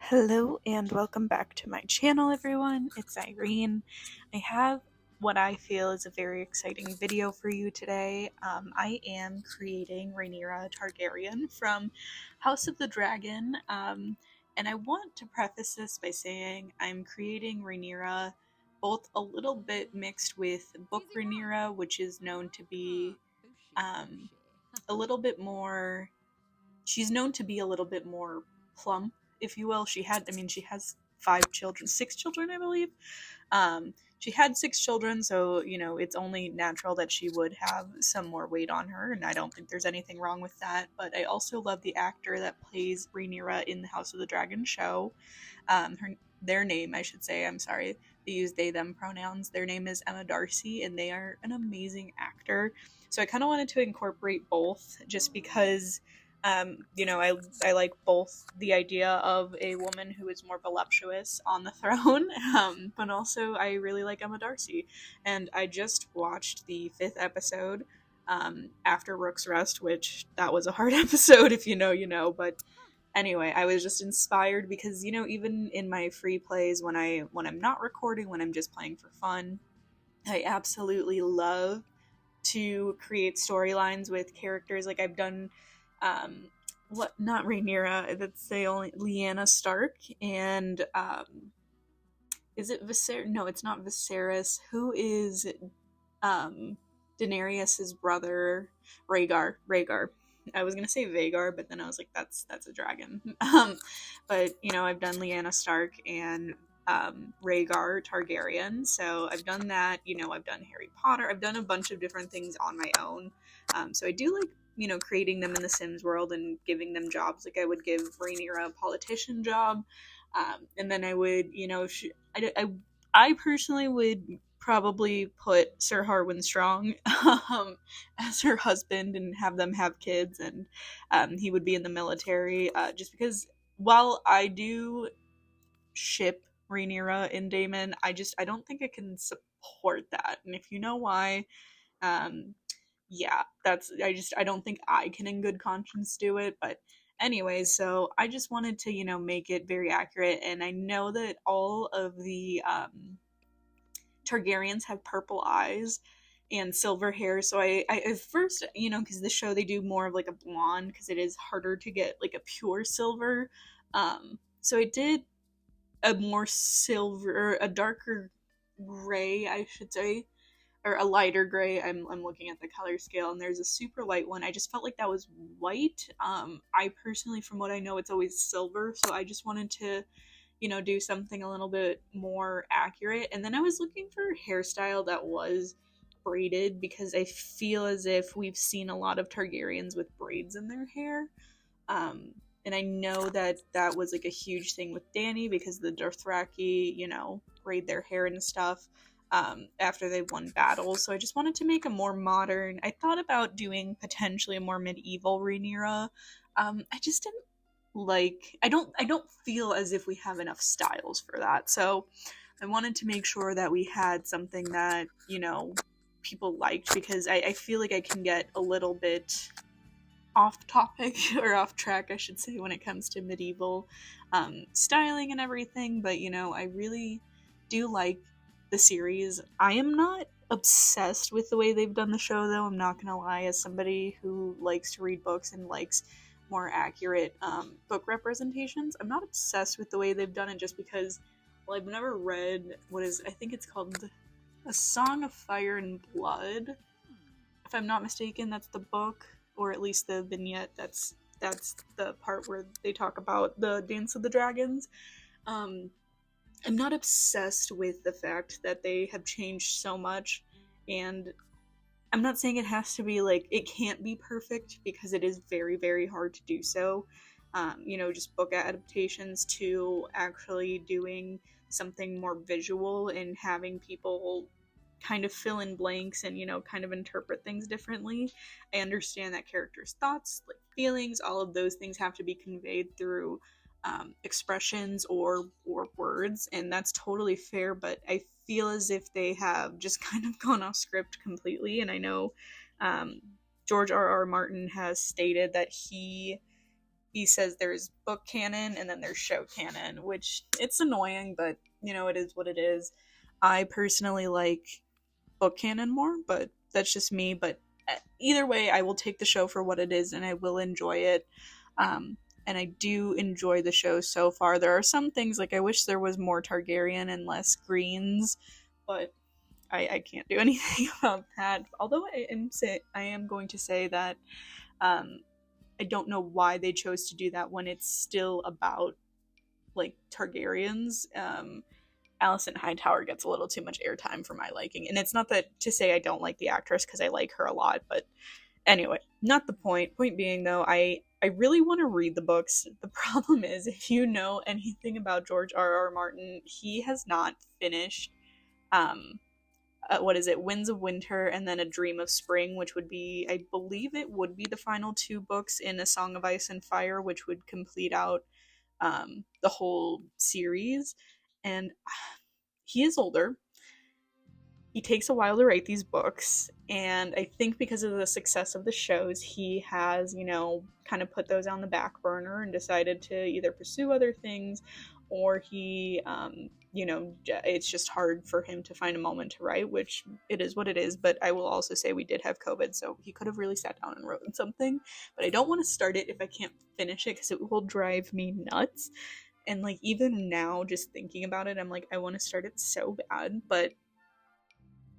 Hello and welcome back to my channel, everyone. It's Irene. I have what I feel is a very exciting video for you today. I am creating Rhaenyra Targaryen from House of the Dragon, and I want to preface this by saying I'm creating Rhaenyra both a little bit mixed with book Rhaenyra, which is known to be a little bit more. She's known to be a little bit more plump, if you will. She has 5 children, 6 children, I believe. She had 6 children, so, it's only natural that she would have some more weight on her, and I don't think there's anything wrong with that. But I also love the actor that plays Rhaenyra in the House of the Dragon show. Their name, I should say, I'm sorry, they use they, them pronouns. Their name is Emma Darcy, and they are an amazing actor. So I kind of wanted to incorporate both, just because I like both the idea of a woman who is more voluptuous on the throne, but also I really like Emma Darcy. And I just watched the 5th episode after Rook's Rest, which that was a hard episode. If you know, you know. But anyway, I was just inspired because, even in my free plays, when I'm not recording, when I'm just playing for fun, I absolutely love to create storylines with characters. Like I've done not Rhaenyra, that's the only Lyanna Stark, and is it Viserys? No, it's not Viserys. Who is Daenerys's brother? Rhaegar. I was gonna say Vagar, but then I was like, that's a dragon. But I've done Lyanna Stark and Rhaegar Targaryen, so I've done that. I've done Harry Potter. I've done a bunch of different things on my own. So I do like creating them in the Sims world and giving them jobs. Like I would give Rhaenyra a politician job, and then I would, I personally would probably put Sir Harwin Strong as her husband and have them have kids, and he would be in the military. Just because, while I do ship Rhaenyra and Daemon, I don't think I can support that, and if you know why, yeah, I don't think I can in good conscience do it. But anyways, so I just wanted to, make it very accurate. And I know that all of the Targaryens have purple eyes and silver hair. So I at first, because the show, they do more of like a blonde, because it is harder to get like a pure silver. So I did a more silver, a darker gray, I should say, or a lighter gray. I'm looking at the color scale, and there's a super light one. I just felt like that was white. I personally, from what I know, it's always silver, so I just wanted to, do something a little bit more accurate. And then I was looking for a hairstyle that was braided, because I feel as if we've seen a lot of Targaryens with braids in their hair. And I know that that was like a huge thing with Dany, because the Dothraki, braid their hair and stuff after they won battles. So I just wanted to make a more modern. I thought about doing potentially a more medieval Rhaenyra. I just didn't like. I don't feel as if we have enough styles for that. So I wanted to make sure that we had something that people liked, because I feel like I can get a little bit off topic, or off track, I should say, when it comes to medieval styling and everything. But I really do like the series. I am not obsessed with the way they've done the show, though. I'm not gonna lie, as somebody who likes to read books and likes more accurate book representations, I'm not obsessed with the way they've done it, just because, well, I've never read I think it's called A Song of Fire and Blood, if I'm not mistaken. That's the book, or at least the vignette. That's the part where they talk about the Dance of the Dragons. I'm not obsessed with the fact that they have changed so much, and I'm not saying it has to be like, it can't be perfect, because it is very, very hard to do so. Just book adaptations to actually doing something more visual and having people kind of fill in blanks and kind of interpret things differently. I understand that characters' thoughts, like feelings, all of those things have to be conveyed through expressions or words, and that's totally fair. But I feel as if they have just kind of gone off script completely. And I know George R.R. Martin has stated that he he says there's book canon and then there's show canon, which it's annoying, but it is what it is. I personally like book canon more, but that's just me. But either way, I will take the show for what it is and I will enjoy it. Um, and I do enjoy the show so far. There are some things like I wish there was more Targaryen and less Greens, but I can't do anything about that. Although I am going to say that I don't know why they chose to do that when it's still about like Targaryens. Alicent Hightower gets a little too much airtime for my liking, and it's not that to say I don't like the actress because I like her a lot, but anyway, not the point. Point being though, I really want to read the books. The problem is, if you know anything about George R. R. Martin, he has not finished what is it, Winds of Winter and then A Dream of Spring, which would be, I believe it would be the final two books in A Song of Ice and Fire, which would complete out the whole series. And he is older. He takes a while to write these books, and I think because of the success of the shows, he has, kind of put those on the back burner and decided to either pursue other things, or he, it's just hard for him to find a moment to write, which it is what it is. But I will also say we did have COVID, so he could have really sat down and wrote something. But I don't want to start it if I can't finish it because it will drive me nuts. And like even now, just thinking about it, I'm like, I want to start it so bad, but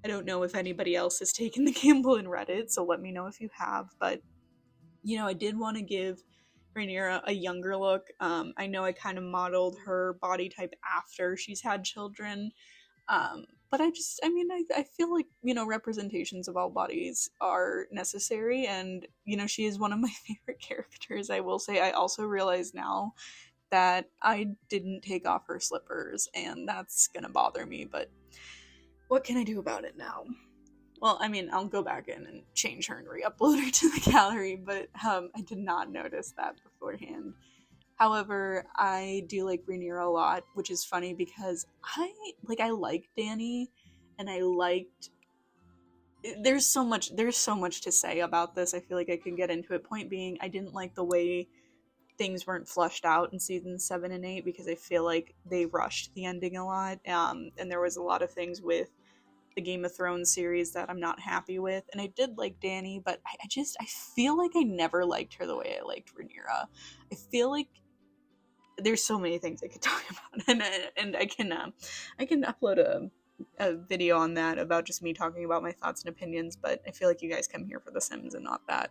I don't know if anybody else has taken the gamble and read it, so let me know if you have. But I did want to give Rhaenyra a younger look. I know I kind of modeled her body type after she's had children, but I feel like representations of all bodies are necessary, and she is one of my favorite characters. I will say I also realize now that I didn't take off her slippers, and that's gonna bother me, but what can I do about it now? Well, I'll go back in and change her and re-upload her to the gallery, but I did not notice that beforehand. However, I do like Rhaenyra a lot, which is funny because I liked Dany, and I liked. There's so much to say about this. I feel like I could get into it. Point being, I didn't like the way things weren't flushed out in seasons 7 and 8 because I feel like they rushed the ending a lot, and there was a lot of things with the Game of Thrones series that I'm not happy with. And I did like Dany, but I feel like I never liked her the way I liked Rhaenyra. I feel like there's so many things I could talk about, and I can upload a video on that about just me talking about my thoughts and opinions, but I feel like you guys come here for The Sims and not that.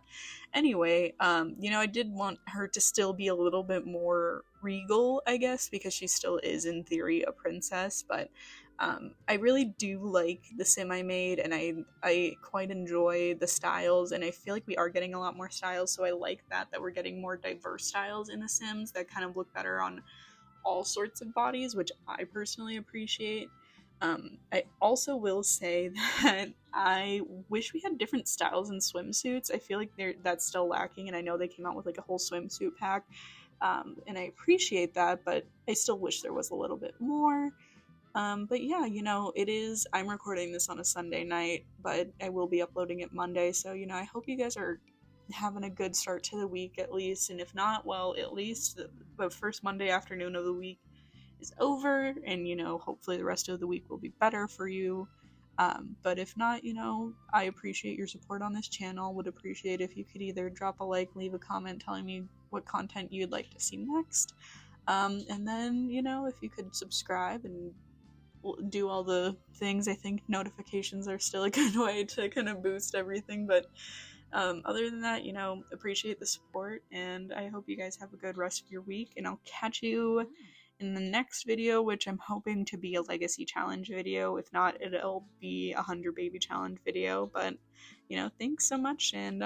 Anyway, I did want her to still be a little bit more regal, I guess, because she still is in theory a princess, but I really do like the sim I made, and I quite enjoy the styles, and I feel like we are getting a lot more styles, so I like that we're getting more diverse styles in the Sims that kind of look better on all sorts of bodies, which I personally appreciate. I also will say that I wish we had different styles in swimsuits. I feel like that's still lacking, and I know they came out with like a whole swimsuit pack, and I appreciate that, but I still wish there was a little bit more. But yeah, I'm recording this on a Sunday night, but I will be uploading it Monday, so, I hope you guys are having a good start to the week at least, and if not, well, at least the first Monday afternoon of the week is over, and hopefully the rest of the week will be better for you. But if not, I appreciate your support on this channel. Would appreciate if you could either drop a like, leave a comment telling me what content you'd like to see next, and then if you could subscribe and do all the things. I think notifications are still a good way to kind of boost everything, but other than that, appreciate the support, and I hope you guys have a good rest of your week, and I'll catch you in the next video, which I'm hoping to be a legacy challenge video. If not, it'll be a 100 baby challenge video. But thanks so much, and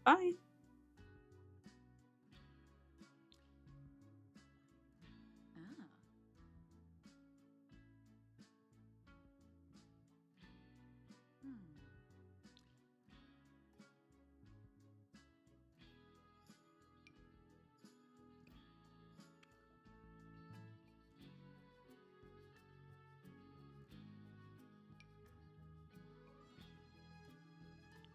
bye.